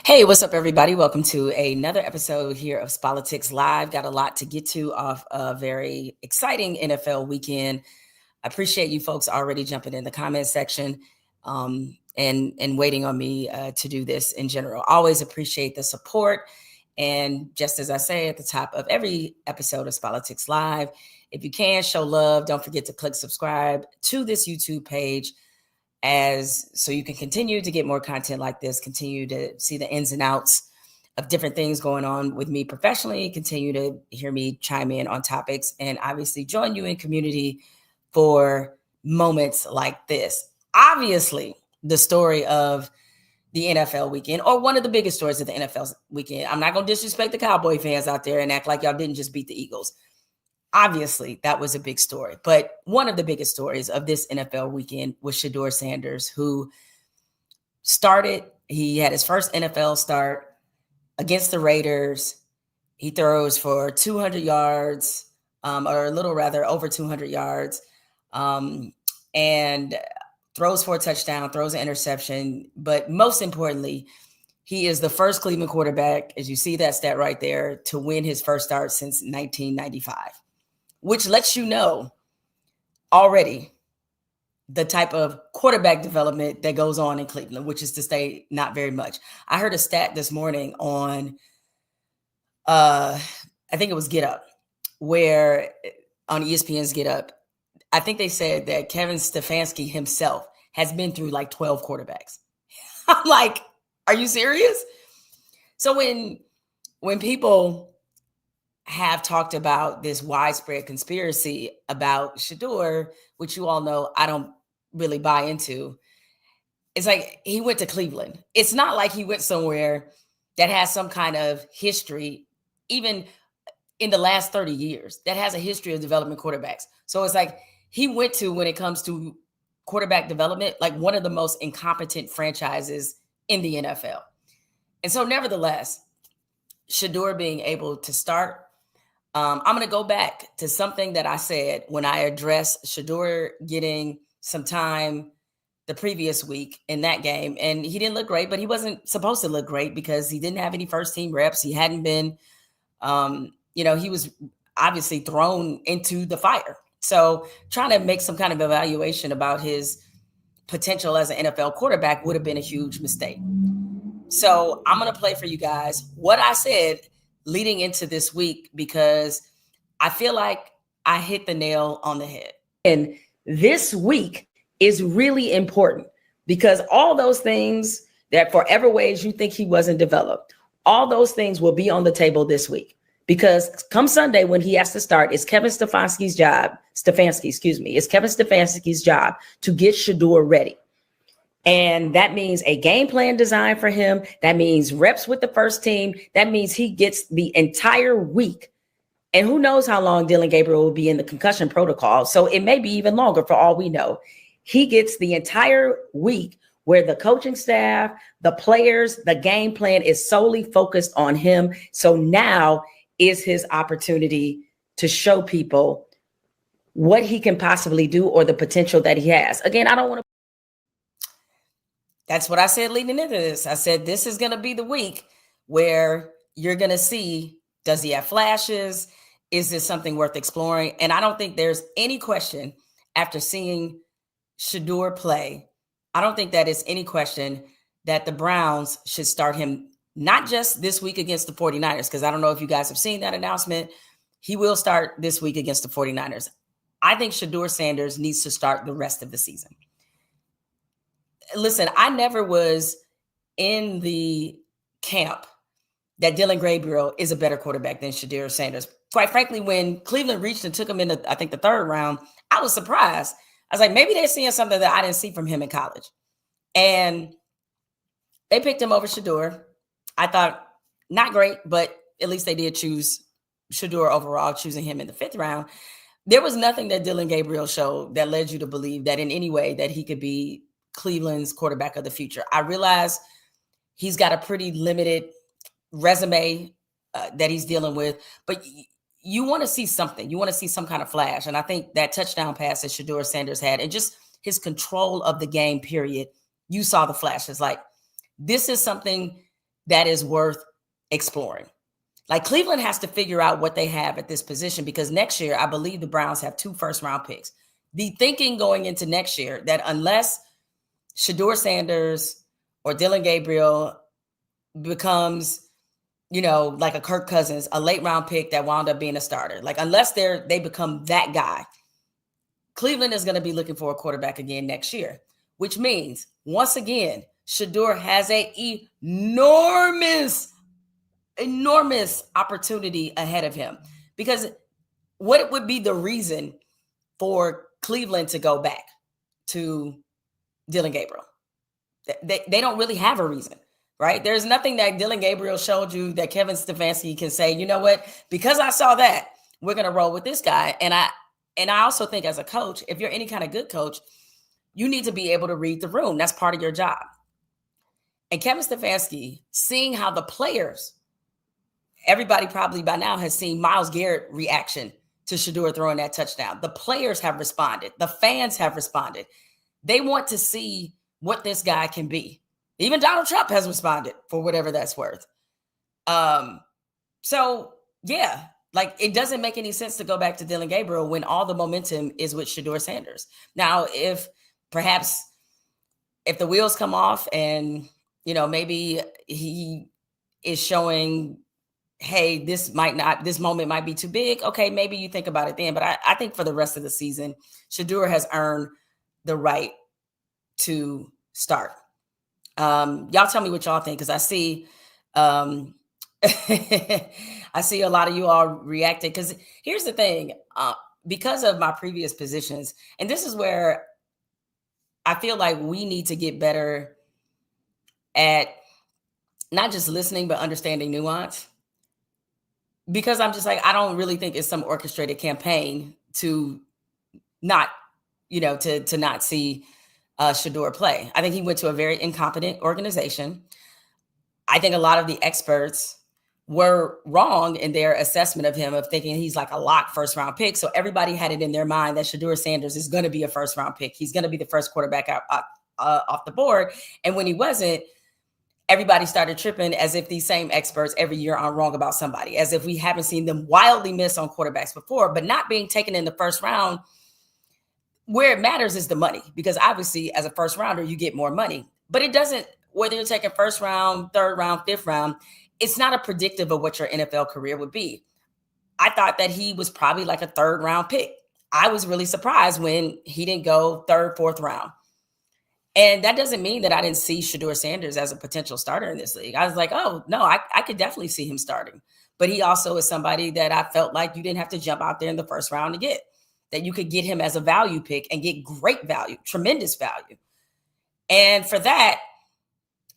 Hey, what's up, everybody? Welcome to another episode here of SPOLITICS Live. Got a lot to get to off a very exciting NFL weekend. I appreciate you folks already jumping in the comment section and waiting on me to do this in general. Always appreciate the support. And just as I say at the top of every episode of SPOLITICS Live, if you can show love, don't forget to click subscribe to this YouTube page so you can continue to get more content like this, continue to see the ins and outs of different things going on with me professionally, continue to hear me chime in on topics, and obviously join you in community for moments like this. Obviously, the story of the NFL weekend, or one of the biggest stories of the NFL weekend. I'm not going to disrespect the Cowboy fans out there and act like y'all didn't just beat the Eagles. Obviously, that was a big story. But one of the biggest stories of this NFL weekend was Shedeur Sanders, who he had his first NFL start against the Raiders. He throws for 200 yards, or a little rather over 200 yards, and throws for a touchdown, throws an interception. But most importantly, he is the first Cleveland quarterback, as you see that stat right there, to win his first start since 1995. Which lets you know already the type of quarterback development that goes on in Cleveland, which is to say not very much. I heard a stat this morning on, I think it was Get Up, where on ESPN's Get Up, I think they said that Kevin Stefanski himself has been through like 12 quarterbacks. I'm like, are you serious? So when people have talked about this widespread conspiracy about Shedeur, which you all know I don't really buy into. It's like he went to Cleveland. It's not like he went somewhere that has some kind of history, even in the last 30 years, that has a history of development quarterbacks. So it's like he went to, when it comes to quarterback development, like one of the most incompetent franchises in the NFL. And so nevertheless, Shedeur being able to start, I'm going to go back to something that I said when I addressed Shedeur getting some time the previous week in that game. And he didn't look great, but he wasn't supposed to look great because he didn't have any first team reps. He hadn't been, he was obviously thrown into the fire. So trying to make some kind of evaluation about his potential as an NFL quarterback would have been a huge mistake. So I'm going to play for you guys what I said leading into this week, because I feel like I hit the nail on the head. And this week is really important because all those things that forever ways you think he wasn't developed, all those things will be on the table this week. Because come Sunday, when he has to start, it's Kevin Stefanski's job to get Shedeur ready. And that means a game plan design for him. That means reps with the first team. That means he gets the entire week. And who knows how long Dylan Gabriel will be in the concussion protocol. So it may be even longer for all we know. He gets the entire week where the coaching staff, the players, the game plan is solely focused on him. So now is his opportunity to show people what he can possibly do or the potential that he has. Again, I don't want to. That's what I said leading into this. I said, this is going to be the week where you're going to see, does he have flashes? Is this something worth exploring? And I don't think there's any question after seeing Shedeur play. I don't think that is any question that the Browns should start him, not just this week against the 49ers, because I don't know if you guys have seen that announcement. He will start this week against the 49ers. I think Shedeur Sanders needs to start the rest of the season. Listen, I never was in the camp that Dylan Gabriel is a better quarterback than Shedeur Sanders. Quite frankly, when Cleveland reached and took him in the third round, I was surprised. I was like, maybe they're seeing something that I didn't see from him in college. And they picked him over Shedeur. I thought, not great, but at least they did choose Shedeur overall, choosing him in the 5th round. There was nothing that Dylan Gabriel showed that led you to believe that in any way that he could be Cleveland's quarterback of the future. I realize he's got a pretty limited resume that he's dealing with, but you want to see something. You want to see some kind of flash. And I think that touchdown pass that Shedeur Sanders had and just his control of the game, period, you saw the flashes. Like, this is something that is worth exploring. Like Cleveland has to figure out what they have at this position, because next year, I believe the Browns have 2 first-round picks. The thinking going into next year that unless Shedeur Sanders or Dylan Gabriel becomes, like a Kirk Cousins, a late round pick that wound up being a starter, like unless they become that guy, Cleveland is going to be looking for a quarterback again next year, which means once again, Shedeur has a enormous opportunity ahead of him, because what would be the reason for Cleveland to go back to Dylan Gabriel? They don't really have a reason, right? There's nothing that Dylan Gabriel showed you that Kevin Stefanski can say, you know what, because I saw that, we're going to roll with this guy. And I also think as a coach, if you're any kind of good coach, you need to be able to read the room. That's part of your job. And Kevin Stefanski, seeing how the players, everybody probably by now has seen Myles Garrett reaction to Shedeur throwing that touchdown. The players have responded. The fans have responded. They want to see what this guy can be. Even Donald Trump has responded, for whatever that's worth. So yeah, like it doesn't make any sense to go back to Dylan Gabriel when all the momentum is with Shedeur Sanders. Now, if the wheels come off and, maybe he is showing, hey, this moment might be too big. Okay, maybe you think about it then. But I think for the rest of the season, Shedeur has earned the right to start. Y'all tell me what y'all think, because I see I see a lot of you all reacting. Because here's the thing, because of my previous positions, and this is where I feel like we need to get better at not just listening, but understanding nuance. Because I'm just like, I don't really think it's some orchestrated campaign to not, to not see Shedeur play. I think he went to a very incompetent organization. I think a lot of the experts were wrong in their assessment of him, of thinking he's like a lock first round pick. So everybody had it in their mind that Shedeur Sanders is going to be a first round pick. He's going to be the first quarterback off the board. And when he wasn't, everybody started tripping, as if these same experts every year are wrong about somebody, as if we haven't seen them wildly miss on quarterbacks before. But not being taken in the first round, where it matters is the money, because obviously as a first rounder, you get more money. But it doesn't, whether you're taking first round, third round, fifth round, it's not a predictive of what your NFL career would be. I thought that he was probably like a third round pick. I was really surprised when he didn't go third, fourth round. And that doesn't mean that I didn't see Shedeur Sanders as a potential starter in this league. I was like, oh, no, I could definitely see him starting. But he also is somebody that I felt like you didn't have to jump out there in the first round to get, that you could get him as a value pick and get great value, tremendous value. And for that,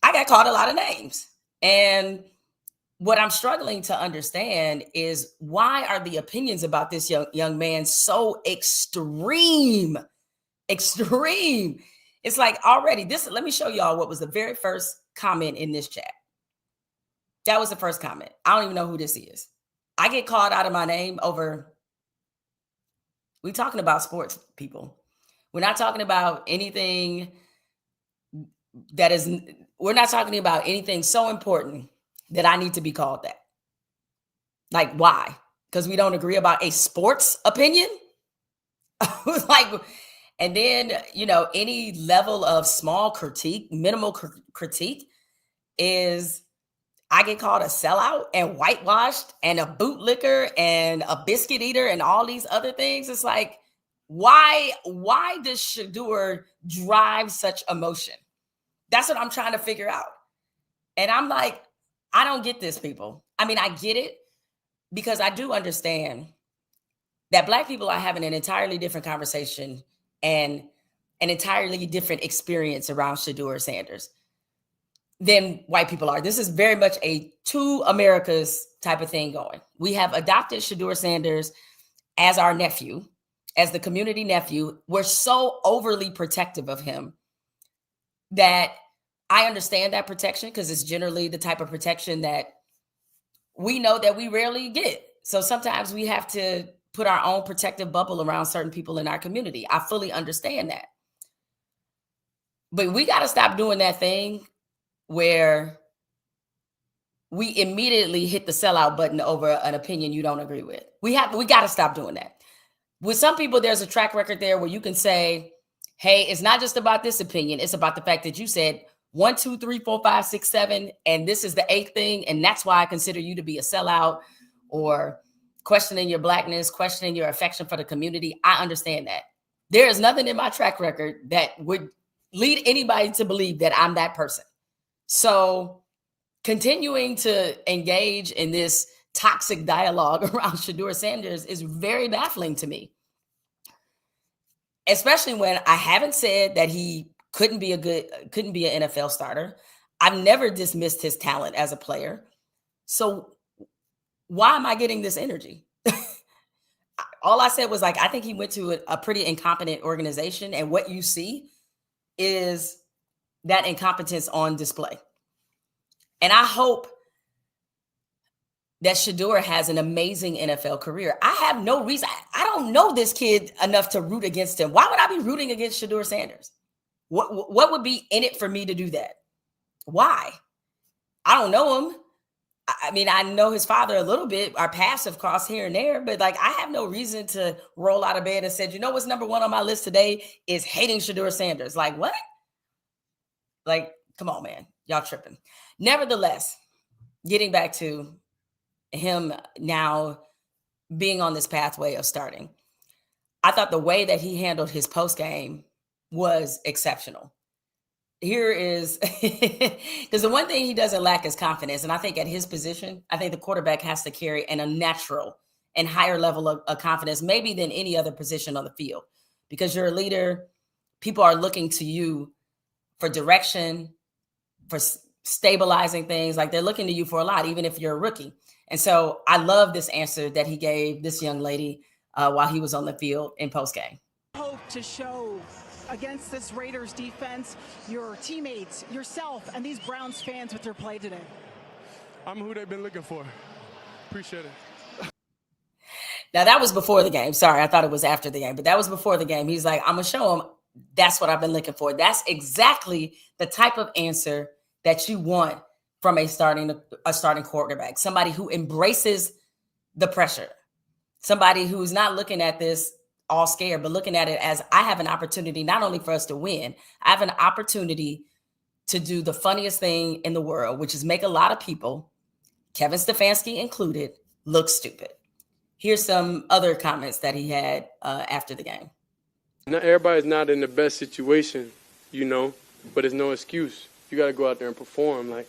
I got called a lot of names. And what I'm struggling to understand is, why are the opinions about this young man so extreme? Extreme. It's like already this. Let me show y'all what was the very first comment in this chat. That was the first comment. I don't even know who this is. I get called out of my name over. We talking about sports, people. We're not talking about anything we're not talking about anything so important that I need to be called that. Like, why? Because we don't agree about a sports opinion? Like, and then, any level of small critique, minimal critique, is I get called a sellout and whitewashed and a bootlicker and a biscuit eater and all these other things. It's like, why does Shedeur drive such emotion? That's what I'm trying to figure out. And I'm like, I don't get this, people. I mean, I get it, because I do understand that Black people are having an entirely different conversation and an entirely different experience around Shedeur Sanders than white people are. This is very much a two Americas type of thing going. We have adopted Shedeur Sanders as our nephew, as the community nephew. We're so overly protective of him that I understand that protection, because it's generally the type of protection that we know that we rarely get. So sometimes we have to put our own protective bubble around certain people in our community. I fully understand that. But we got to stop doing that thing where we immediately hit the sellout button over an opinion you don't agree with. We got to stop doing that. With some people, there's a track record there where you can say, hey, it's not just about this opinion. It's about the fact that you said 1, 2, 3, 4, 5, 6, 7, and this is the 8th thing. And that's why I consider you to be a sellout, or questioning your blackness, questioning your affection for the community. I understand that. There is nothing in my track record that would lead anybody to believe that I'm that person. So continuing to engage in this toxic dialogue around Shedeur Sanders is very baffling to me, especially when I haven't said that he couldn't be an NFL starter. I've never dismissed his talent as a player. So why am I getting this energy? All I said was, like, I think he went to a pretty incompetent organization, and what you see is that incompetence on display. And I hope that Shedeur has an amazing NFL career. I have no reason. I don't know this kid enough to root against him. Why would I be rooting against Shedeur Sanders? What would be in it for me to do that? Why? I don't know him. I mean, I know his father a little bit. Our paths have crossed here and there, but like, I have no reason to roll out of bed and said, you know what's number 1 on my list today is hating Shedeur Sanders. Like, what? Like, come on, man. Y'all tripping. Nevertheless, getting back to him now being on this pathway of starting, I thought the way that he handled his post game was exceptional. Here is, because the one thing he doesn't lack is confidence. And I think at his position, I think the quarterback has to carry a natural and higher level of confidence, maybe than any other position on the field, because you're a leader. People are looking to you for direction, for stabilizing things. Like, they're looking to you for a lot, even if you're a rookie. And so I love this answer that he gave this young lady while he was on the field in postgame. Hope to show against this Raiders defense, your teammates, yourself, and these Browns fans with your play today? I'm who they've been looking for. Appreciate it. Now, that was before the game. Sorry, I thought it was after the game, but that was before the game. He's like, I'm going to show them that's what I've been looking for. That's exactly the type of answer that you want from a starting quarterback, somebody who embraces the pressure, somebody who's not looking at this all scared, but looking at it as, I have an opportunity not only for us to win, I have an opportunity to do the funniest thing in the world, which is make a lot of people, Kevin Stefanski included, look stupid. Here's some other comments that he had after the game. Not everybody's not in the best situation, but it's no excuse. You got to go out there and perform. Like,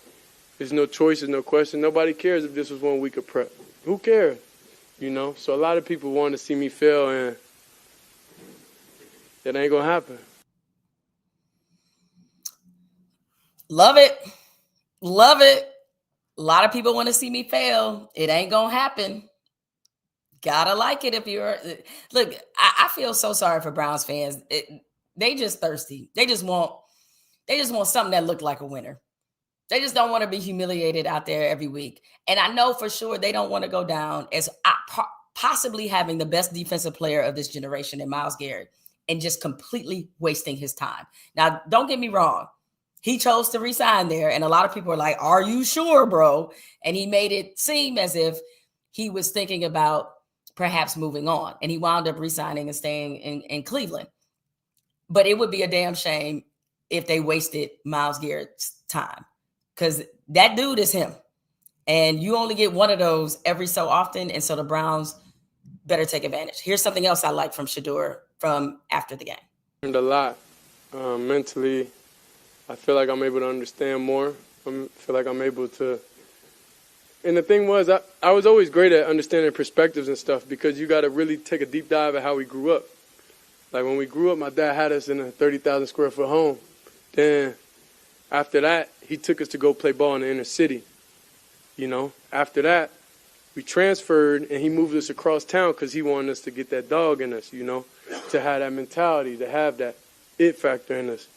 there's no choice, there's no question. Nobody cares if this was 1 week of prep. Who cares? So a lot of people want to see me fail, and that ain't going to happen. Love it. Love it. A lot of people want to see me fail. It ain't going to happen. Gotta like it if you're... Look, I feel so sorry for Browns fans. They just thirsty. They just want something that looked like a winner. They just don't want to be humiliated out there every week. And I know for sure they don't want to go down as possibly having the best defensive player of this generation in Myles Garrett and just completely wasting his time. Now, don't get me wrong. He chose to resign there, and a lot of people are like, are you sure, bro? And he made it seem as if he was thinking about perhaps moving on, and he wound up resigning and staying in Cleveland. But it would be a damn shame if they wasted Myles Garrett's time, because that dude is him. And you only get one of those every so often, and so the Browns better take advantage. Here's something else I like from Shedeur from after the game. Learned a lot. Mentally, I feel like I'm able to understand more. I feel like I'm able to... And the thing was, I was always great at understanding perspectives and stuff, because you got to really take a deep dive at how we grew up. Like, when we grew up, my dad had us in a 30,000 square foot home. Then after that, he took us to go play ball in the inner city. After that, we transferred, and he moved us across town because he wanted us to get that dog in us, to have that mentality, to have that it factor in us.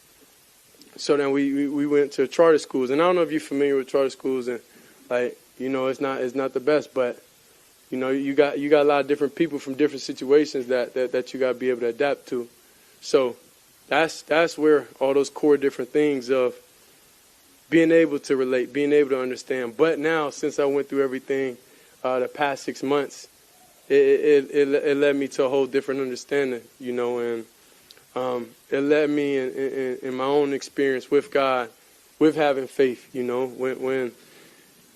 So then we went to charter schools. And I don't know if you're familiar with charter schools, and like, it's not the best, but you got a lot of different people from different situations that you got to be able to adapt to. So that's where all those core different things of being able to relate, being able to understand. But now, since I went through everything the past 6 months, it led me to a whole different understanding, you know, and it led me in my own experience with God, with having faith, you know, when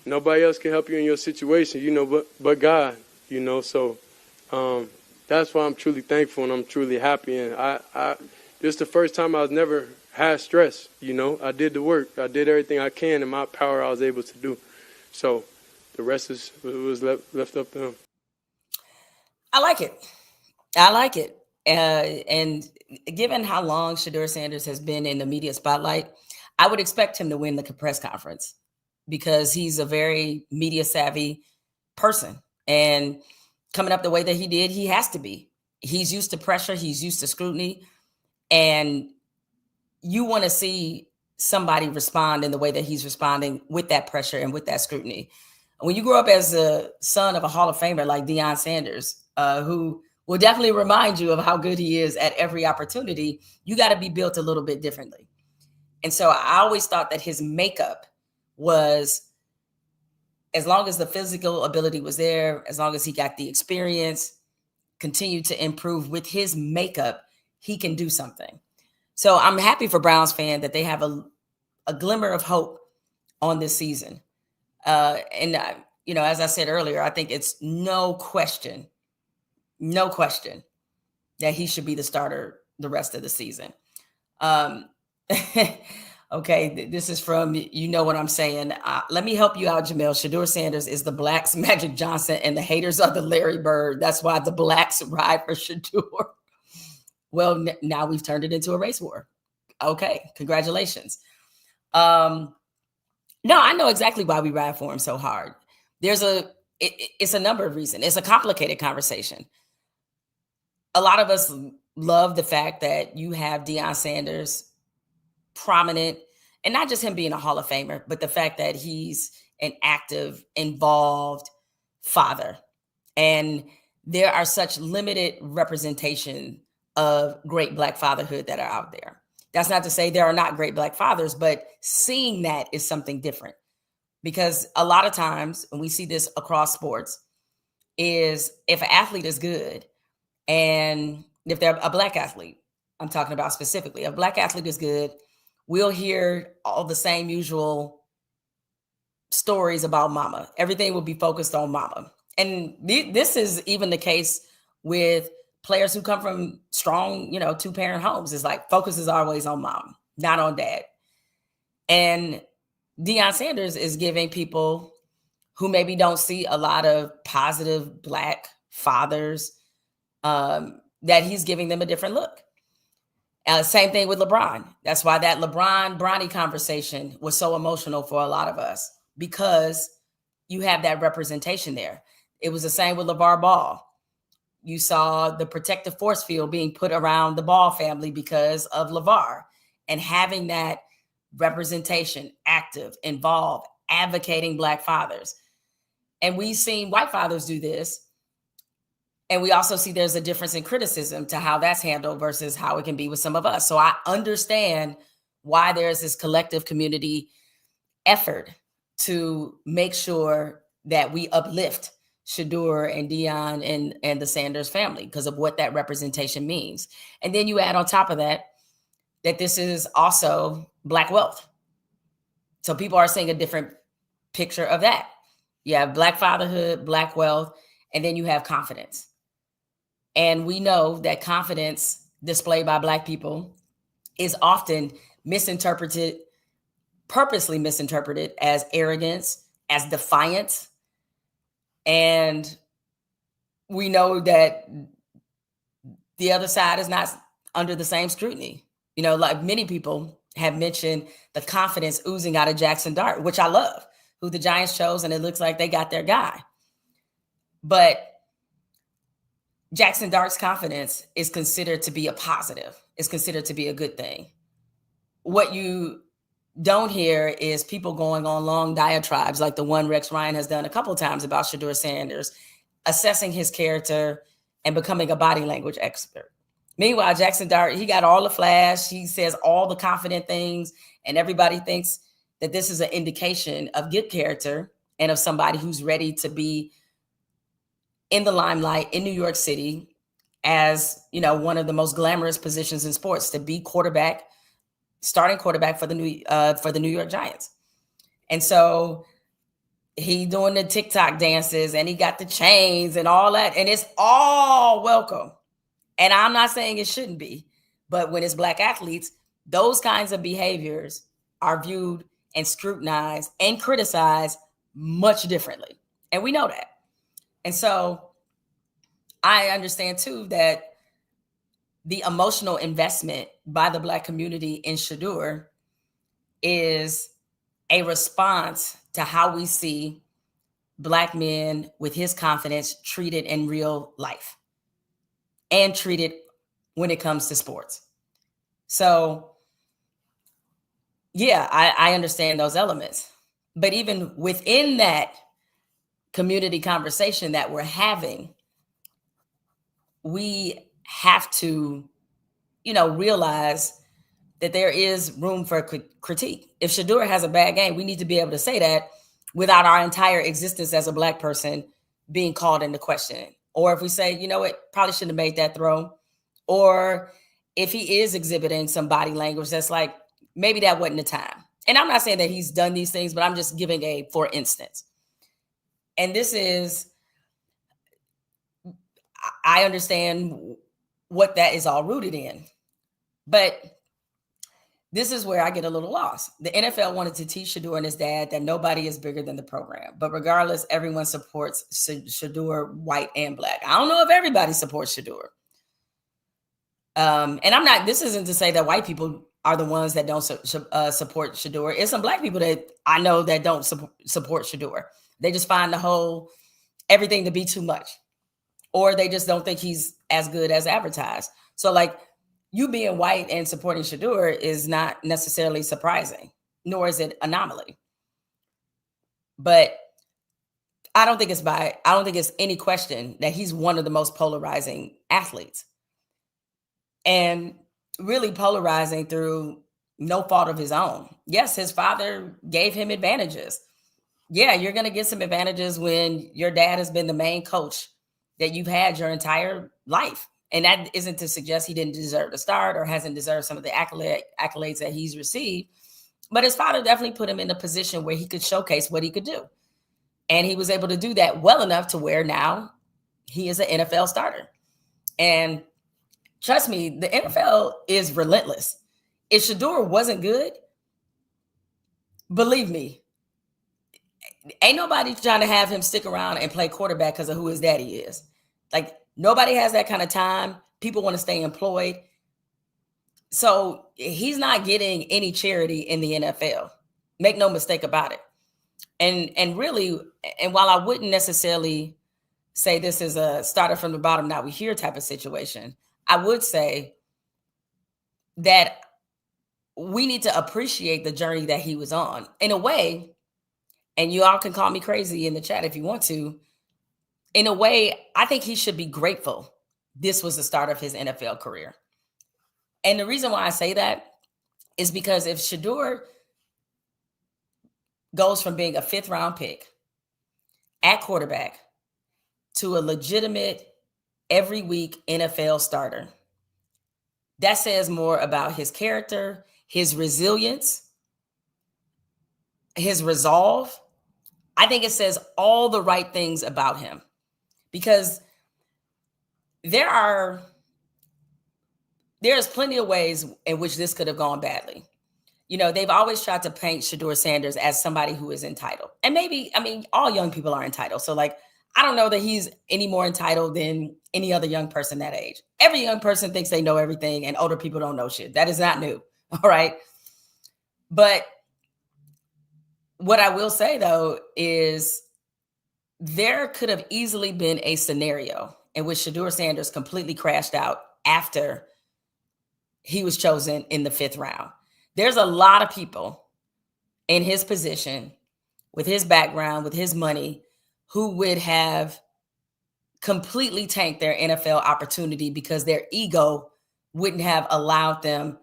nobody else can help you in your situation, you know, but God, you know. So that's why I'm truly thankful and I'm truly happy. And this is the first time I was never had stress, you know. I did the work. I did everything I can in my power I was able to do. So the rest was left up to him. I like it. I like it. And given how long Shedeur Sanders has been in the media spotlight, I would expect him to win the press conference because he's a very media savvy person. And coming up the way that he did, he has to be. He's used to pressure. He's used to scrutiny. And you want to see somebody respond in the way that he's responding with that pressure and with that scrutiny. When you grow up as a son of a Hall of Famer like Deion Sanders, who will definitely remind you of how good he is at every opportunity, you got to be built a little bit differently. And so I always thought that his makeup was, as long as the physical ability was there, as long as he got the experience, continued to improve with his makeup, he can do something. So I'm happy for Browns fans that they have a glimmer of hope on this season. You know, as I said earlier, I think it's no question that he should be the starter the rest of the season. Okay, this is from, you know what I'm saying. Let me help you out, Jemele. Shedeur Sanders is the Blacks' Magic Johnson and the haters are the Larry Bird. That's why the Blacks ride for Shedeur. Well, now we've turned it into a race war. Okay, congratulations. No, I know exactly why we ride for him so hard. It's a number of reasons. It's a complicated conversation. A lot of us love the fact that you have Deion Sanders prominent, and not just him being a Hall of Famer, but the fact that he's an active, involved father. And there are such limited representation of great Black fatherhood that are out there. That's not to say there are not great Black fathers, but seeing that is something different. Because a lot of times, and we see this across sports, is if an athlete is good, and if they're a Black athlete, I'm talking about specifically, a Black athlete is good, we'll hear all the same usual stories about mama. Everything will be focused on mama. And this is even the case with players who come from strong, two-parent homes. It's like focus is always on mom, not on dad. And Deion Sanders is giving people who maybe don't see a lot of positive Black fathers, that he's giving them a different look. Same thing with LeBron. That's why that LeBron-Bronny conversation was so emotional for a lot of us, because you have that representation there. It was the same with LeVar Ball. You saw the protective force field being put around the Ball family because of LeVar, and having that representation, active, involved, advocating Black fathers. And we've seen white fathers do this. And we also see there's a difference in criticism to how that's handled versus how it can be with some of us. So I understand why there's this collective community effort to make sure that we uplift Shedeur and Deion and the Sanders family because of what that representation means. And then you add on top of that this is also Black wealth. So people are seeing a different picture of that. You have Black fatherhood, Black wealth, and then you have confidence. And we know that confidence displayed by Black people is often misinterpreted, purposely misinterpreted as arrogance, as defiance. And we know that the other side is not under the same scrutiny. Like many people have mentioned the confidence oozing out of Jackson Dart, which I love, who the Giants chose, and it looks like they got their guy. But Jackson Dart's confidence is considered to be a positive. It's considered to be a good thing. What you don't hear is people going on long diatribes like the one Rex Ryan has done a couple of times about Shedeur Sanders, assessing his character and becoming a body language expert. Meanwhile, Jackson Dart, he got all the flash. He says all the confident things, and everybody thinks that this is an indication of good character and of somebody who's ready to be in the limelight in New York City as, one of the most glamorous positions in sports, to be starting quarterback for the New York Giants. And so he doing the TikTok dances and he got the chains and all that, and it's all welcome. And I'm not saying it shouldn't be, but when it's Black athletes, those kinds of behaviors are viewed and scrutinized and criticized much differently. And we know that. And so I understand too that the emotional investment by the Black community in Shedeur is a response to how we see Black men with his confidence treated in real life and treated when it comes to sports. So, yeah, I understand those elements. But even within that community conversation that we're having, we have to, realize that there is room for critique. If Shedeur has a bad game, we need to be able to say that without our entire existence as a Black person being called into question. Or if we say, probably shouldn't have made that throw. Or if he is exhibiting some body language that's like, maybe that wasn't the time. And I'm not saying that he's done these things, but I'm just giving a for instance. And this is, I understand what that is all rooted in. But this is where I get a little lost. The NFL wanted to teach Shedeur and his dad that nobody is bigger than the program. But regardless, everyone supports Shedeur, white and Black. I don't know if everybody supports Shedeur. And this isn't to say that white people are the ones that don't support Shedeur. It's some Black people that I know that don't support Shedeur. They just find everything to be too much. Or they just don't think he's as good as advertised. So like, you being white and supporting Shedeur is not necessarily surprising, nor is it anomaly. But I don't think it's any question that he's one of the most polarizing athletes. And really polarizing through no fault of his own. Yes, his father gave him advantages. Yeah, you're going to get some advantages when your dad has been the main coach that you've had your entire life. And that isn't to suggest he didn't deserve to start or hasn't deserved some of the accolades that he's received. But his father definitely put him in a position where he could showcase what he could do. And he was able to do that well enough to where now he is an NFL starter. And trust me, the NFL is relentless. If Shedeur wasn't good, believe me, ain't nobody trying to have him stick around and play quarterback because of who his daddy is. Like, nobody has that kind of time. People want to stay employed. So he's not getting any charity in the NFL. Make no mistake about it. And really, and while I wouldn't necessarily say this is a starter from the bottom, now we hear type of situation, I would say that we need to appreciate the journey that he was on in a way. And you all can call me crazy in the chat if you want to. In a way, I think he should be grateful this was the start of his NFL career. And the reason why I say that is because if Shedeur goes from being a 5th round pick at quarterback to a legitimate every week NFL starter, that says more about his character, his resilience, his resolve. I think it says all the right things about him. Because there's plenty of ways in which this could have gone badly. They've always tried to paint Shedeur Sanders as somebody who is entitled. And all young people are entitled. So I don't know that he's any more entitled than any other young person that age. Every young person thinks they know everything and older people don't know shit. That is not new. All right. But what I will say though is there could have easily been a scenario in which Shedeur Sanders completely crashed out after he was chosen in the 5th round. There's a lot of people in his position, with his background, with his money, who would have completely tanked their NFL opportunity because their ego wouldn't have allowed them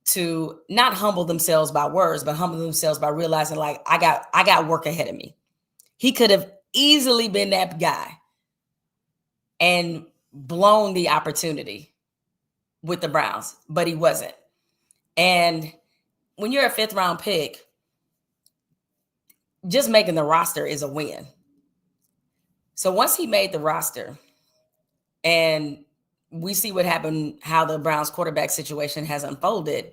to not humble themselves by words, but humble themselves by realizing, like, I got work ahead of me. He could have easily been that guy and blown the opportunity with the Browns, but he wasn't. And when you're a 5th round pick, just making the roster is a win. So once he made the roster, and we see what happened, how the Browns quarterback situation has unfolded,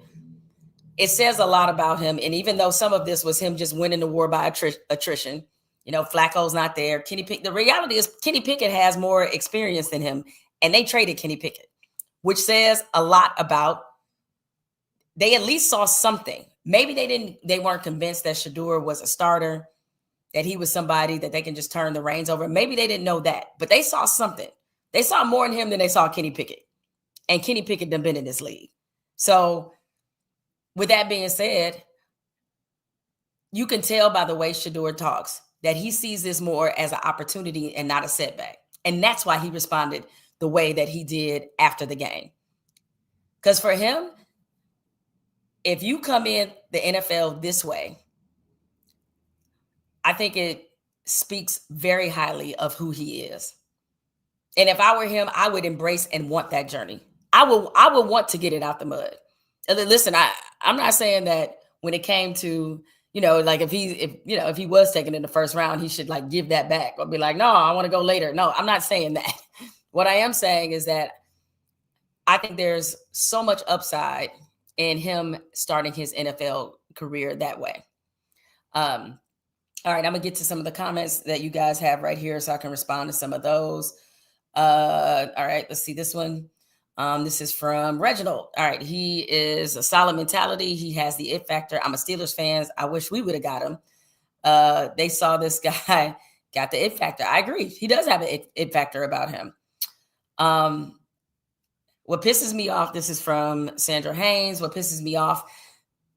it says a lot about him. And even though some of this was him just winning the war by attrition, Flacco's not there. The reality is Kenny Pickett has more experience than him, and they traded Kenny Pickett, which says a lot about, they at least saw something. Maybe they weren't convinced that Shedeur was a starter, that he was somebody that they can just turn the reins over. Maybe they didn't know that, but they saw something. They saw more in him than they saw Kenny Pickett. And Kenny Pickett done been in this league. So with that being said, you can tell by the way Shedeur talks that he sees this more as an opportunity and not a setback. And that's why he responded the way that he did after the game. Because for him, if you come in the NFL this way, I think it speaks very highly of who he is. And if I were him, I would embrace and want that journey. I would want to get it out the mud. And then, listen, I'm not saying that when it came to, like if he was taken in the 1st round, he should like give that back or be like, no, I want to go later. No, I'm not saying that. What I am saying is that I think there's so much upside in him starting his NFL career that way. All right, I'm going to get to some of the comments that you guys have right here so I can respond to some of those. All right, let's see this one. This is from Reginald. All right, he is a solid mentality. He has the it factor. I'm a Steelers fan. I wish we would have got him. They saw this guy, got the it factor. I agree. He does have an it factor about him. What pisses me off, this is from Sandra Haynes. What pisses off,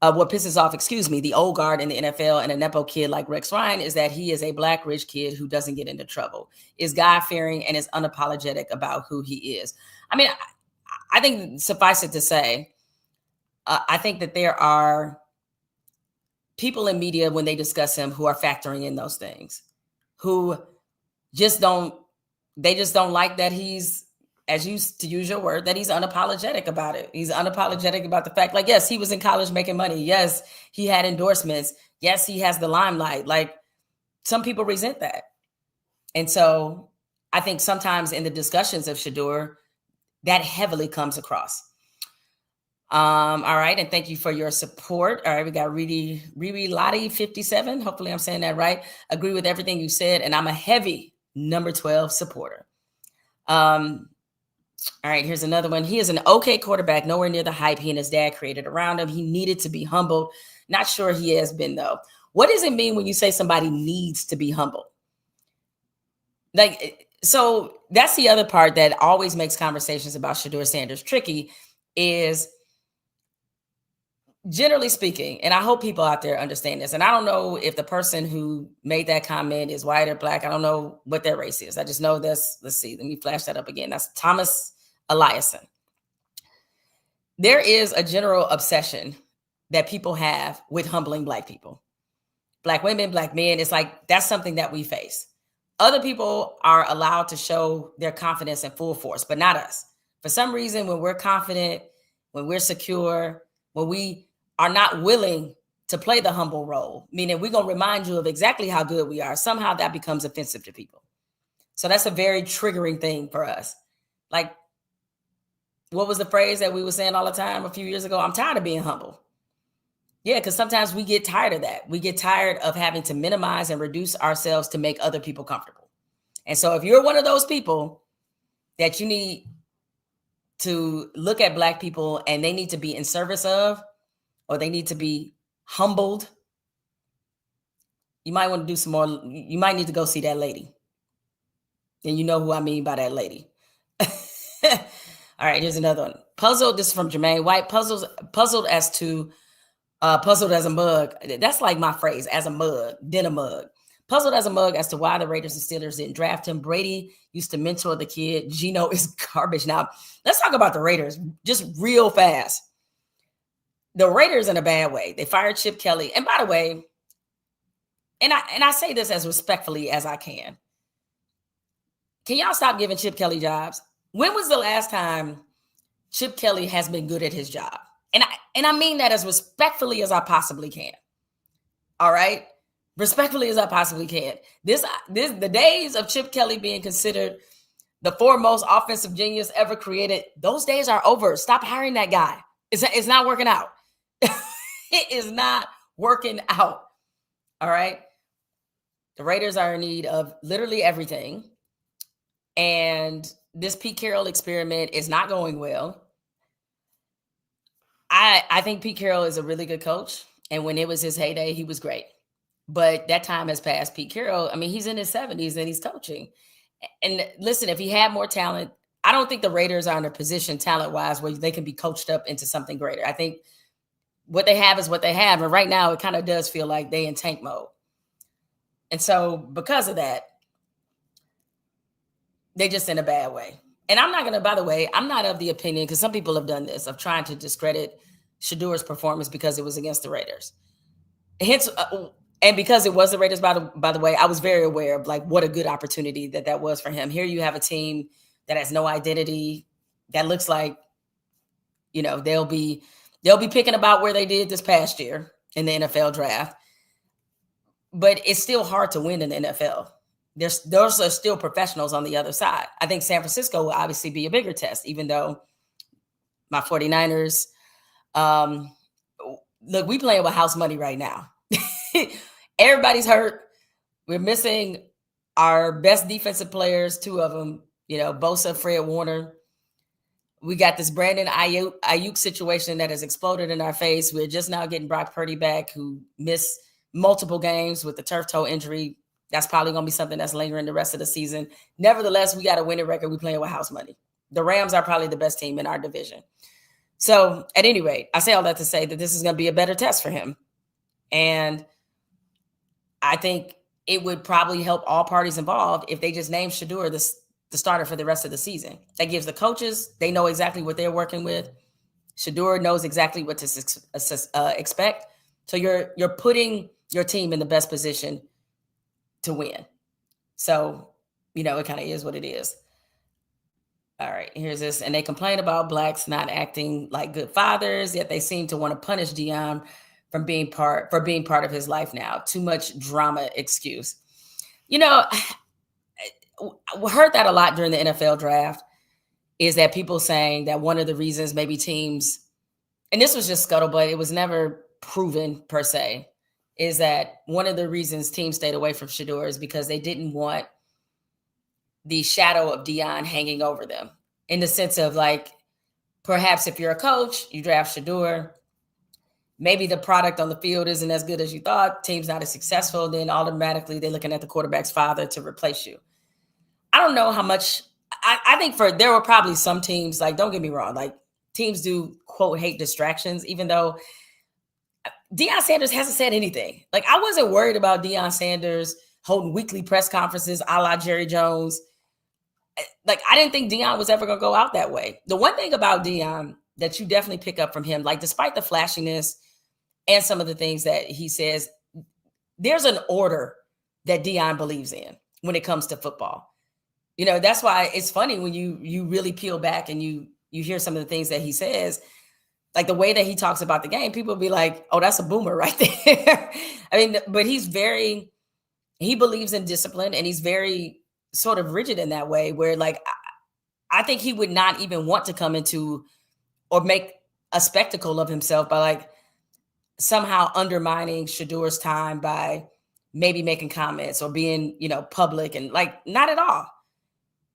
the old guard in the NFL and a Nepo kid like Rex Ryan is that he is a black rich kid who doesn't get into trouble, is God-fearing, and is unapologetic about who he is. I mean, I think suffice it to say, I think that there are people in media when they discuss him who are factoring in those things, who just don't like that he's, to use your word, that he's unapologetic about it. He's unapologetic about the fact, like, yes, he was in college making money. Yes, he had endorsements. Yes, he has the limelight. Like, some people resent that. And so I think sometimes in the discussions of Shedeur, that heavily comes across. All right. And thank you for your support. All right. We got Riri Lottie 57. Hopefully I'm saying that right. Agree with everything you said. And I'm a heavy number 12 supporter. All right, here's another one. He is an okay quarterback, nowhere near the hype he and his dad created around him. He needed to be humbled. Not sure he has been, though. What does it mean when you say somebody needs to be humbled? Like, so that's the other part that always makes conversations about Shedeur Sanders tricky is, generally speaking, and I hope people out there understand this, and I don't know if the person who made that comment is white or black. I don't know what their race is. I just know this. Let's see. Let me flash that up again. That's Thomas Eliason. There is a general obsession that people have with humbling black people, black women, black men. It's like that's something that we face. Other people are allowed to show their confidence in full force, but not us. For some reason, when we're confident, when we're secure, when we are not willing to play the humble role, meaning we're going to remind you of exactly how good we are, somehow that becomes offensive to people. So that's a very triggering thing for us. Like, what was the phrase that we were saying all the time a few years ago? I'm tired of being humble. Yeah, because sometimes we get tired of that. We get tired of having to minimize and reduce ourselves to make other people comfortable. And so if you're one of those people that you need to look at black people and they need to be in service of, or they need to be humbled, you might want to do some more. You might need to go see that lady. And you know who I mean by that lady. All right, here's another one. Puzzled, this is from Jermaine White. Puzzled as a mug. That's like my phrase, as a mug, then a mug. Puzzled as a mug as to why the Raiders and Steelers didn't draft him. Brady used to mentor the kid. Geno is garbage. Now, let's talk about the Raiders just real fast. the Raiders in a bad way. They fired Chip Kelly. And by the way, and I say this as respectfully as I can. Can y'all stop giving Chip Kelly jobs? When was the last time Chip Kelly has been good at his job? And I mean that as respectfully as I possibly can. All right? Respectfully as I possibly can. The days of Chip Kelly being considered the foremost offensive genius ever created, those days are over. Stop hiring that guy. It's not working out. It is not working out. All right? The Raiders are in need of literally everything. And this Pete Carroll experiment is not going well. I think Pete Carroll is a really good coach. And when it was his heyday, he was great. But that time has passed. Pete Carroll, I mean, he's in his 70s and he's coaching. And listen, if he had more talent, I don't think the Raiders are in a position talent-wise where they can be coached up into something greater. I think what they have is what they have. And right now, it kind of does feel like they in tank mode. And so because of that, they're just in a bad way. And I'm not going to, by the way, I'm not of the opinion, because some people have done this, of trying to discredit Shedeur's performance because it was against the Raiders. Hence, and because it was the Raiders, by the way, I was very aware of like what a good opportunity that was for him. Here you have a team that has no identity, that looks like, you know, they'll be picking about where they did this past year in the NFL draft. But it's still hard to win in the NFL. Those are still professionals on the other side. I think San Francisco will obviously be a bigger test, even though my 49ers, look, we playing with house money right now. Everybody's hurt. We're missing our best defensive players, two of them, you know, Bosa, Fred Warner. We got this Brandon Ayuk situation that has exploded in our face. We're just now getting Brock Purdy back, who missed multiple games with the turf toe injury. That's probably going to be something that's lingering the rest of the season. Nevertheless, we got a winning record. We're playing with house money. The Rams are probably the best team in our division. So at any rate, I say all that to say that this is going to be a better test for him. And I think it would probably help all parties involved if they just name Shedeur the starter for the rest of the season. That gives the coaches, they know exactly what they're working with. Shedeur knows exactly what to expect. So you're putting your team in the best position to win. So, you know, it kind of is what it is. All right, here's this. And they complain about blacks not acting like good fathers, yet they seem to want to punish Deion for being part of his life now. Too much drama excuse. You know, we heard that a lot during the NFL draft, is that people saying that one of the reasons maybe teams, and this was just scuttlebutt, it was never proven per se, is that one of the reasons teams stayed away from Shedeur is because they didn't want the shadow of Deion hanging over them, in the sense of like, perhaps if you're a coach, you draft Shedeur, maybe the product on the field isn't as good as you thought, team's not as successful, then automatically they're looking at the quarterback's father to replace you. I don't know how much, I think there were probably some teams, like, don't get me wrong, like teams do quote hate distractions, even though Deion Sanders hasn't said anything. Like, I wasn't worried about Deion Sanders holding weekly press conferences a la Jerry Jones. Like, I didn't think Deion was ever going to go out that way. The one thing about Deion that you definitely pick up from him, like, despite the flashiness and some of the things that he says, there's an order that Deion believes in when it comes to football. You know, that's why it's funny when you really peel back and you hear some of the things that he says. Like the way that he talks about the game, people be like, oh, that's a boomer right there. I mean, but he believes in discipline, and he's very sort of rigid in that way, where like, I think he would not even want to come into or make a spectacle of himself by like somehow undermining Shedeur's time by maybe making comments or being, you know, public, and like, not at all.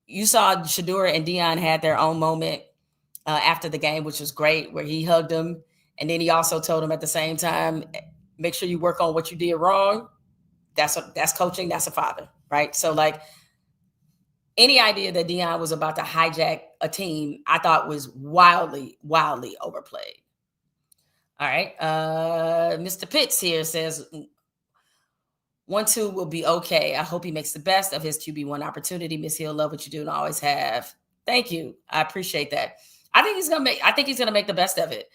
You saw Shedeur and Deion had their own moment after the game, which was great, where he hugged him. And then he also told him at the same time, make sure you work on what you did wrong. That's coaching. That's a father, right? So like, any idea that Deion was about to hijack a team, I thought was wildly, wildly overplayed. All right. Mr. Pitts here says, 1-2 will be okay. I hope he makes the best of his QB1 opportunity. Miss Hill, love what you do and always have. Thank you. I appreciate that. I think he's gonna make the best of it.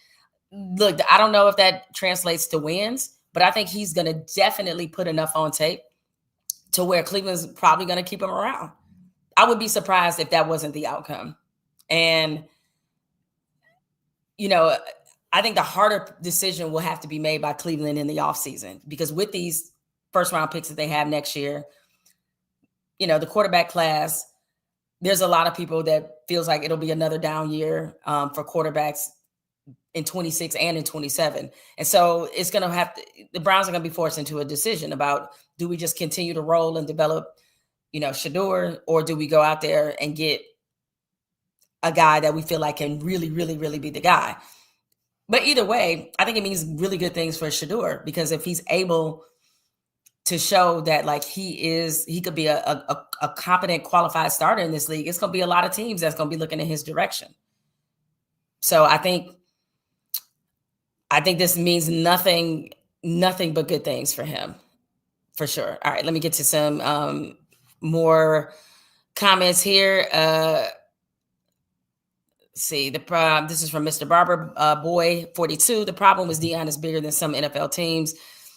look, I don't know if that translates to wins, but I think he's going to definitely put enough on tape to where Cleveland's probably going to keep him around. I would be surprised if that wasn't the outcome. And, I think the harder decision will have to be made by Cleveland in the offseason, because with these first round picks that they have next year, the quarterback class, there's a lot of people that feels like it'll be another down year for quarterbacks in 26 and in 27. And so it's going to the Browns are going to be forced into a decision about, do we just continue to roll and develop, Shedeur, or do we go out there and get a guy that we feel like can really, really, really be the guy? But either way, I think it means really good things for Shedeur, because if he's able to show that like he could be a competent, qualified starter in this league, it's going to be a lot of teams that's going to be looking in his direction. So I think this means nothing but good things for him, for sure. All right, let me get to some more comments here. See, this is from Mr. Barber Boy 42. The problem was Deion is bigger than some NFL teams,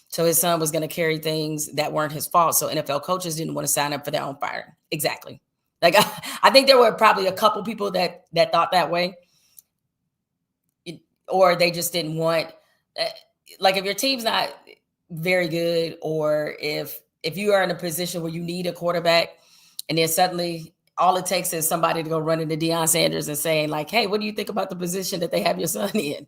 so his son was going to carry things that weren't his fault. So NFL coaches didn't want to sign up for their own firing. Exactly. Like I think there were probably a couple people that thought that way, or they just didn't want. Like if your team's not very good, or if you are in a position where you need a quarterback, and then suddenly all it takes is somebody to go run into Shedeur Sanders and saying like, hey, what do you think about the position that they have your son in?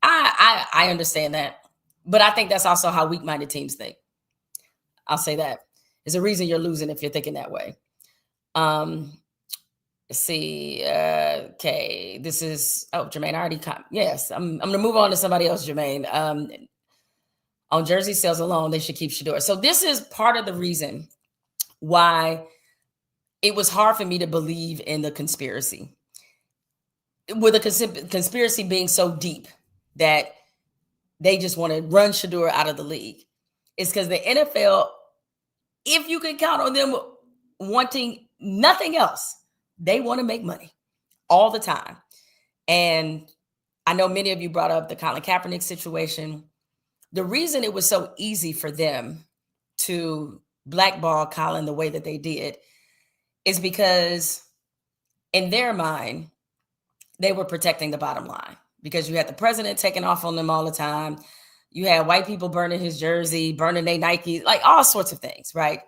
I understand that. But I think that's also how weak-minded teams think. I'll say that. There's a reason you're losing if you're thinking that way. Let's see. Okay. This is, Jermaine, I already yes, I'm going to move on to somebody else, Jermaine. On jersey sales alone, they should keep Shedeur. So this is part of the reason why it was hard for me to believe in the conspiracy, with a conspiracy being so deep that they just want to run Shedeur out of the league. It's because the NFL, if you can count on them wanting nothing else, they want to make money all the time. And I know many of you brought up the Colin Kaepernick situation. The reason it was so easy for them to blackball Colin the way that they did is because in their mind, they were protecting the bottom line, because you had the president taking off on them all the time. You had white people burning his jersey, burning their Nike, like all sorts of things, right?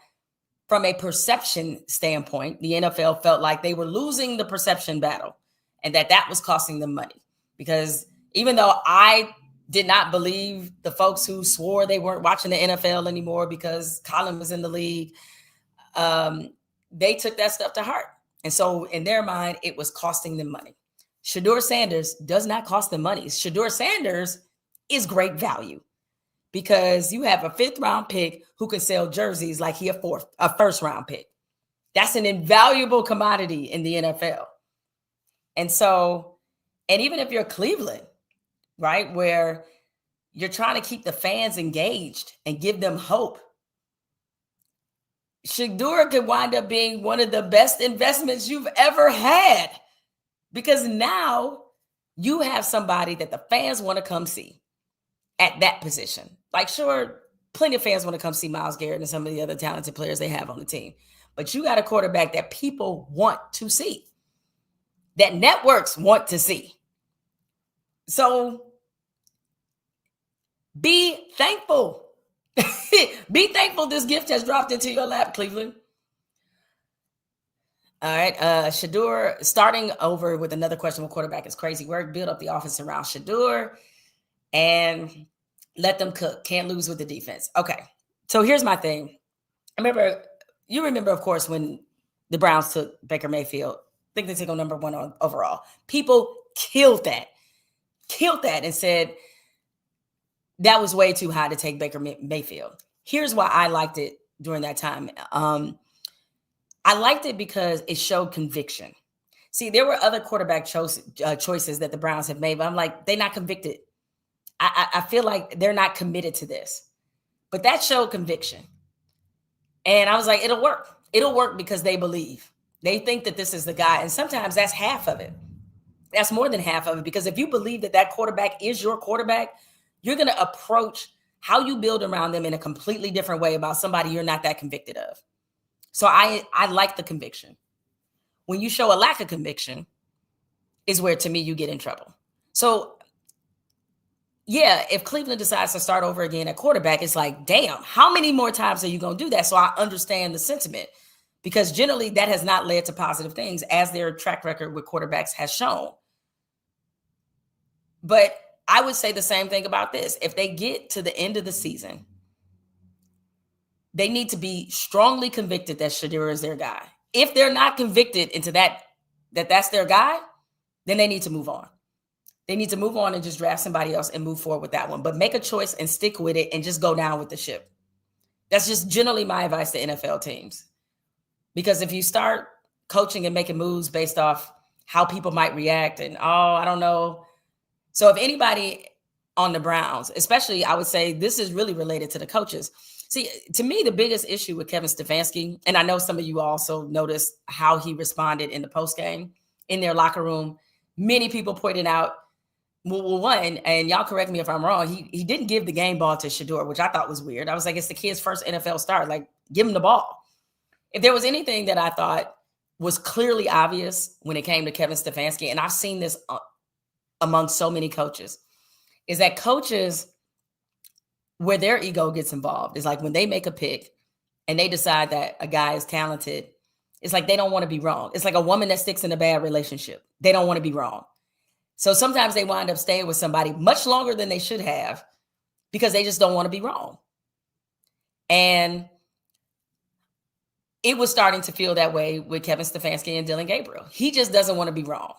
From a perception standpoint, the NFL felt like they were losing the perception battle, and that was costing them money. Because even though I did not believe the folks who swore they weren't watching the NFL anymore because Colin was in the league, they took that stuff to heart. And so in their mind, it was costing them money. Shedeur Sanders does not cost them money. Shedeur Sanders is great value, because you have a 5th round pick who can sell jerseys like he a 1st round pick. That's an invaluable commodity in the NFL. And so, and even if you're Cleveland, right, where you're trying to keep the fans engaged and give them hope, Shedeur could wind up being one of the best investments you've ever had, because now you have somebody that the fans want to come see at that position. Like, sure, plenty of fans want to come see Myles Garrett and some of the other talented players they have on the team, but you got a quarterback that people want to see, that networks want to see. So be thankful. Be thankful this gift has dropped into your lap, Cleveland. All right. Shedeur, starting over with another question with quarterback is crazy work. Build up the offense around Shedeur and let them cook. Can't lose with the defense. Okay. So here's my thing. You remember, of course, when the Browns took Baker Mayfield. I think they took him number 1 overall. People killed that and said that was way too high to take Baker Mayfield. Here's why I liked it during that time. I liked it because it showed conviction. See, there were other quarterback choices that the Browns have made, but I'm like, they're not convicted. I feel like they're not committed to this. But that showed conviction. And I was like, it'll work. It'll work because they believe. They think that this is the guy. And sometimes that's half of it, That's more than half of it, because if you believe that that quarterback is your quarterback, you're going to approach how you build around them in a completely different way about somebody you're not that convicted of. So I like the conviction. When you show a lack of conviction is where, to me, you get in trouble. So yeah, if Cleveland decides to start over again at quarterback, it's like, damn, how many more times are you going to do that? So I understand the sentiment, because generally that has not led to positive things, as their track record with quarterbacks has shown. But I would say the same thing about this. If they get to the end of the season, they need to be strongly convicted that Shedeur is their guy. If they're not convicted into that's their guy, then they need to move on. They need to move on and just draft somebody else and move forward with that one. But make a choice and stick with it and just go down with the ship. That's just generally my advice to NFL teams. Because if you start coaching and making moves based off how people might react and, I don't know. So if anybody on the Browns, especially, I would say this is really related to the coaches. See, to me, the biggest issue with Kevin Stefanski, and I know some of you also noticed how he responded in the postgame in their locker room. Many people pointed out, well, one, and y'all correct me if I'm wrong, he didn't give the game ball to Shedeur, which I thought was weird. I was like, it's the kid's first NFL start. Like, give him the ball. If there was anything that I thought was clearly obvious when it came to Kevin Stefanski, and I've seen this among so many coaches, is that coaches, where their ego gets involved, is like when they make a pick and they decide that a guy is talented, it's like they don't want to be wrong. It's like a woman that sticks in a bad relationship. They don't want to be wrong. So sometimes they wind up staying with somebody much longer than they should have because they just don't want to be wrong. And it was starting to feel that way with Kevin Stefanski and Dillon Gabriel. He just doesn't want to be wrong.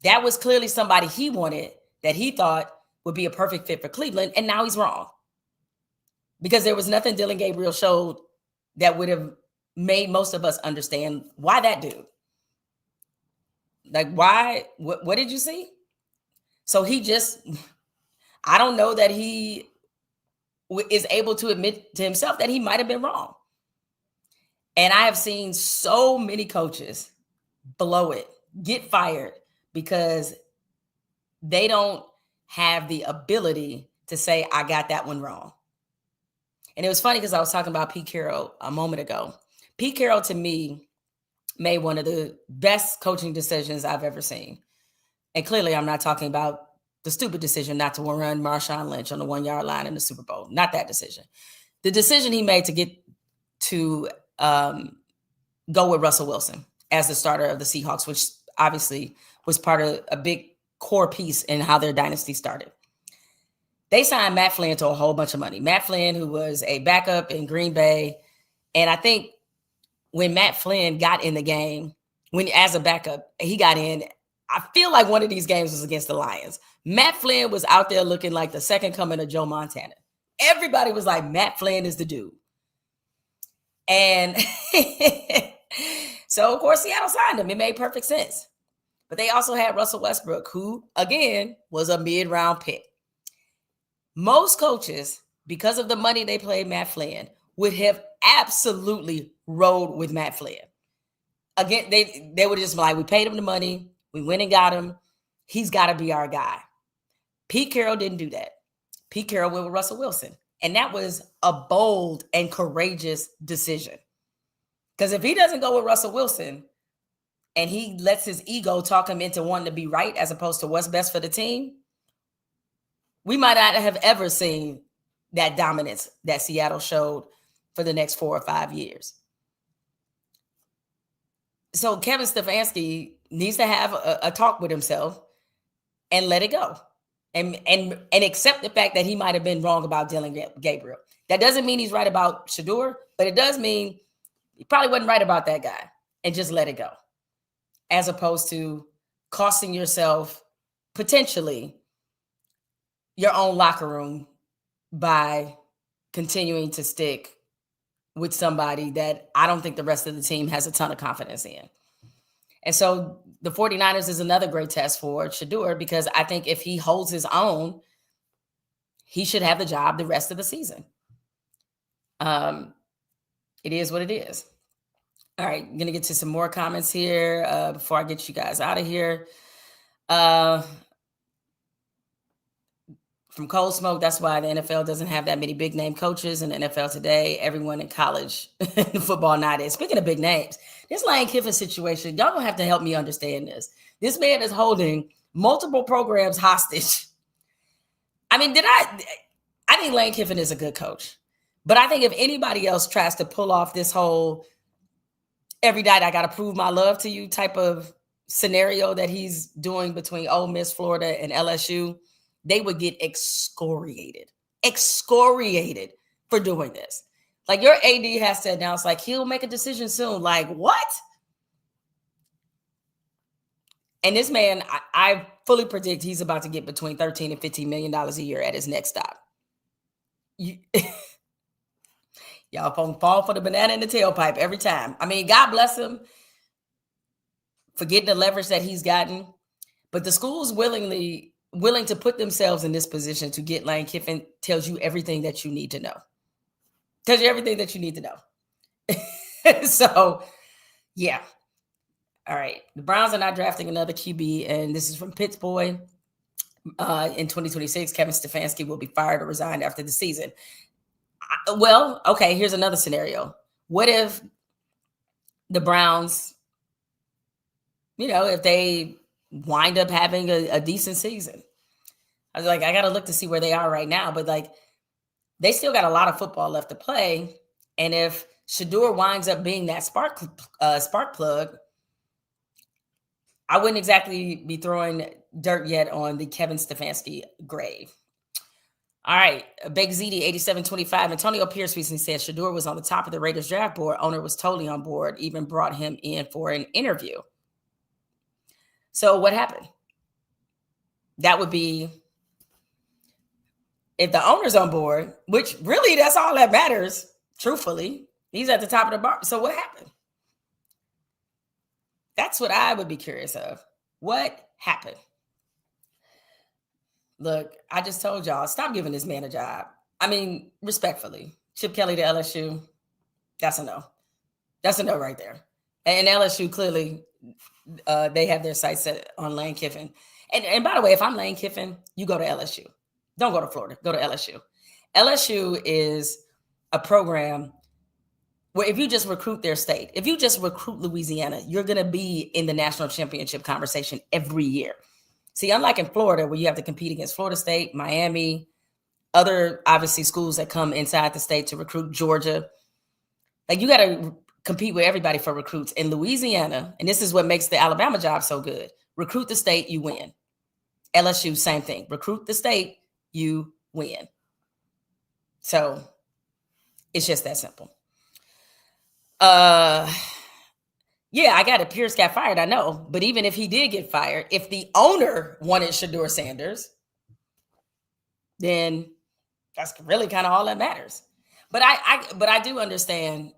That was clearly somebody he wanted, that he thought would be a perfect fit for Cleveland, and now he's wrong. Because there was nothing Dillon Gabriel showed that would have made most of us understand why that dude. Like, why? What did you see? So he just, I don't know that he is able to admit to himself that he might have been wrong. And I have seen so many coaches blow it, get fired, because they don't have the ability to say, I got that one wrong. And it was funny because I was talking about Pete Carroll a moment ago. Pete Carroll, to me, made one of the best coaching decisions I've ever seen. And clearly, I'm not talking about the stupid decision not to run Marshawn Lynch on the 1-yard line in the Super Bowl. Not that decision. The decision he made to get to go with Russell Wilson as the starter of the Seahawks, which obviously was part of a big core piece in how their dynasty started. They signed Matt Flynn to a whole bunch of money. Matt Flynn, who was a backup in Green Bay. And I think when Matt Flynn got in the game, as a backup, he got in, I feel like one of these games was against the Lions. Matt Flynn was out there looking like the second coming of Joe Montana. Everybody was like, Matt Flynn is the dude. And so, of course, Seattle signed him. It made perfect sense. But they also had Russell Westbrook, who, again, was a mid-round pick. Most coaches, because of the money they paid Matt Flynn, would have absolutely rode with Matt Flynn. Again, they would just be like, we paid him the money. We went and got him. He's got to be our guy. Pete Carroll didn't do that. Pete Carroll went with Russell Wilson. And that was a bold and courageous decision. Because if he doesn't go with Russell Wilson and he lets his ego talk him into wanting to be right as opposed to what's best for the team, we might not have ever seen that dominance that Seattle showed for the next 4 or 5 years. So Kevin Stefanski needs to have a talk with himself and let it go. And accept the fact that he might have been wrong about Dillon Gabriel. That doesn't mean he's right about Shedeur, but it does mean he probably wasn't right about that guy, and just let it go. As opposed to costing yourself potentially your own locker room by continuing to stick with somebody that I don't think the rest of the team has a ton of confidence in. And so the 49ers is another great test for Shedeur, because I think if he holds his own, he should have the job the rest of the season. It is what it is. All right, I'm going to get to some more comments here before I get you guys out of here. From Cold Smoke, that's why the NFL doesn't have that many big name coaches in the NFL today. Everyone in college football nowadays. Speaking of big names, this Lane Kiffin situation, y'all gonna have to help me understand this. This man is holding multiple programs hostage. I mean, I think Lane Kiffin is a good coach, but I think if anybody else tries to pull off this whole every night I got to prove my love to you type of scenario that he's doing between Ole Miss, Florida, and LSU, they would get excoriated for doing this. Like, your AD has to announce, like, he'll make a decision soon. Like, what? And this man, I fully predict he's about to get between $13 and $15 million a year at his next stop. Y'all fall for the banana in the tailpipe every time. I mean, God bless him for getting the leverage that he's gotten. But the schools willing to put themselves in this position to get Lane Kiffin tells you everything that you need to know. Tells you everything that you need to know. So, yeah. All right. The Browns are not drafting another QB, and this is from Pittsburgh. In 2026, Kevin Stefanski will be fired or resigned after the season. Well, okay, here's another scenario. What if the Browns, if they wind up having a decent season? I was like, I got to look to see where they are right now, but like, they still got a lot of football left to play. And if Shedeur winds up being that spark plug, I wouldn't exactly be throwing dirt yet on the Kevin Stefanski grave. All right, Big ZD 8725. Antonio Pierce recently said Shedeur was on the top of the Raiders draft board. Owner was totally on board, even brought him in for an interview. So what happened? That would be if the owner's on board, which really that's all that matters, truthfully. He's at the top of the bar. So what happened? That's what I would be curious of. What happened? Look, I just told y'all, stop giving this man a job. I mean, respectfully, Chip Kelly to LSU, that's a no. That's a no right there. And LSU, clearly, they have their sights set on Lane Kiffin. And by the way, if I'm Lane Kiffin, you go to LSU. Don't go to Florida. Go to LSU. LSU is a program where if you just recruit their state, if you just recruit Louisiana, you're going to be in the national championship conversation every year. See, unlike in Florida, where you have to compete against Florida State, Miami, other, obviously, schools that come inside the state to recruit, Georgia, like you got to compete with everybody for recruits. In Louisiana, and this is what makes the Alabama job so good, recruit the state, you win. LSU, same thing. Recruit the state, you win. So it's just that simple. Yeah, I got it. Pierce got fired, I know. But even if he did get fired, if the owner wanted Shedeur Sanders, then that's really kind of all that matters. But I do understand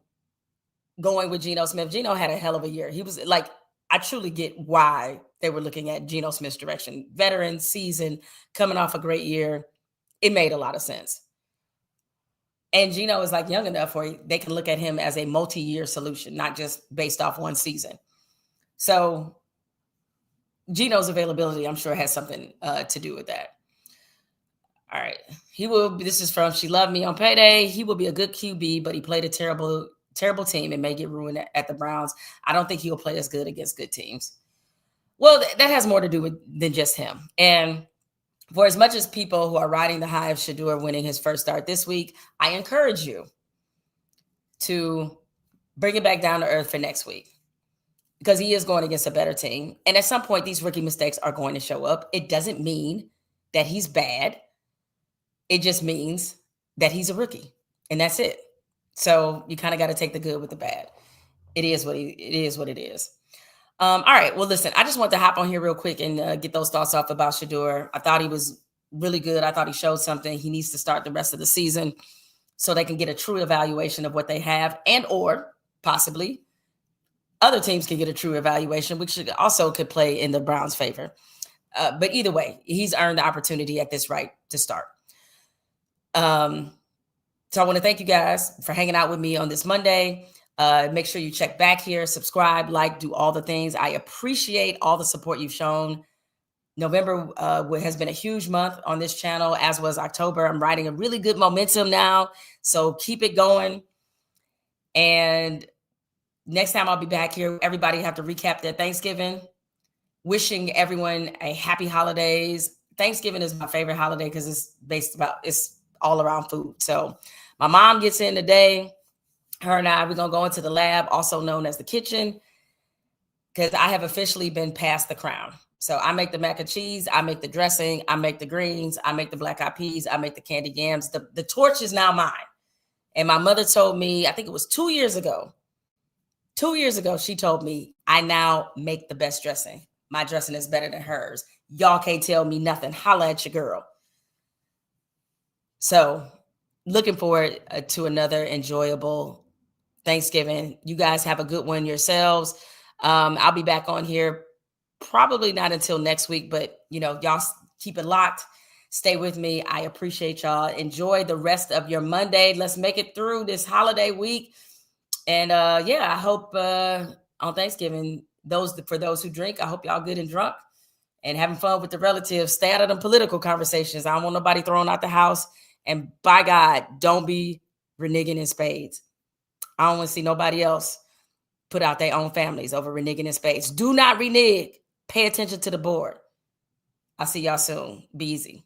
going with Geno Smith. Geno had a hell of a year. He was like, I truly get why they were looking at Geno Smith's direction. Veteran season, coming off a great year. It made a lot of sense. And Geno is like young enough where they can look at him as a multi-year solution, not just based off one season. So Geno's availability, I'm sure, has something to do with that. All right. This is from She Loved Me on Payday. He will be a good QB, but he played a terrible team and may get ruined at the Browns. I don't think he'll play as good against good teams. Well, that has more to do than just him. And for as much as people who are riding the high of Shedeur winning his first start this week, I encourage you to bring it back down to earth for next week because he is going against a better team. And at some point, these rookie mistakes are going to show up. It doesn't mean that he's bad. It just means that he's a rookie, and that's it. So you kind of got to take the good with the bad. It is what it is. All right. Well, listen, I just want to hop on here real quick and get those thoughts off about Shedeur. I thought he was really good. I thought he showed something. He needs to start the rest of the season so they can get a true evaluation of what they have, and or possibly other teams can get a true evaluation, which also could play in the Browns' favor. But either way, he's earned the opportunity at this right to start. So I want to thank you guys for hanging out with me on this Monday. Make sure you check back here, subscribe, like, do all the things. I appreciate all the support you've shown November has been a huge month on this channel, as was October. I'm riding a really good momentum now, so keep it going. And next time I'll be back here, everybody have to recap their Thanksgiving. Wishing everyone a happy holidays. Thanksgiving is my favorite holiday because it's all around food. So my mom gets in today. Her and we're going to go into the lab, also known as the kitchen, because I have officially been passed the crown. So I make the mac and cheese, I make the dressing, I make the greens, I make the black eyed peas, I make the candied yams. The torch is now mine. And my mother told me, I think it was 2 years ago. 2 years ago, she told me, I now make the best dressing. My dressing is better than hers. Y'all can't tell me nothing. Holla at your girl. So looking forward to another enjoyable Thanksgiving. You guys have a good one yourselves. I'll be back on here probably not until next week, but y'all keep it locked. Stay with me. I appreciate y'all. Enjoy the rest of your Monday. Let's make it through this holiday week. And I hope on Thanksgiving, for those who drink, I hope y'all good and drunk and having fun with the relatives. Stay out of them political conversations. I don't want nobody thrown out the house. And by God, don't be reneging in spades. I don't want to see nobody else put out their own families over reneging in spades. Do not renege. Pay attention to the board. I'll see y'all soon. Be easy.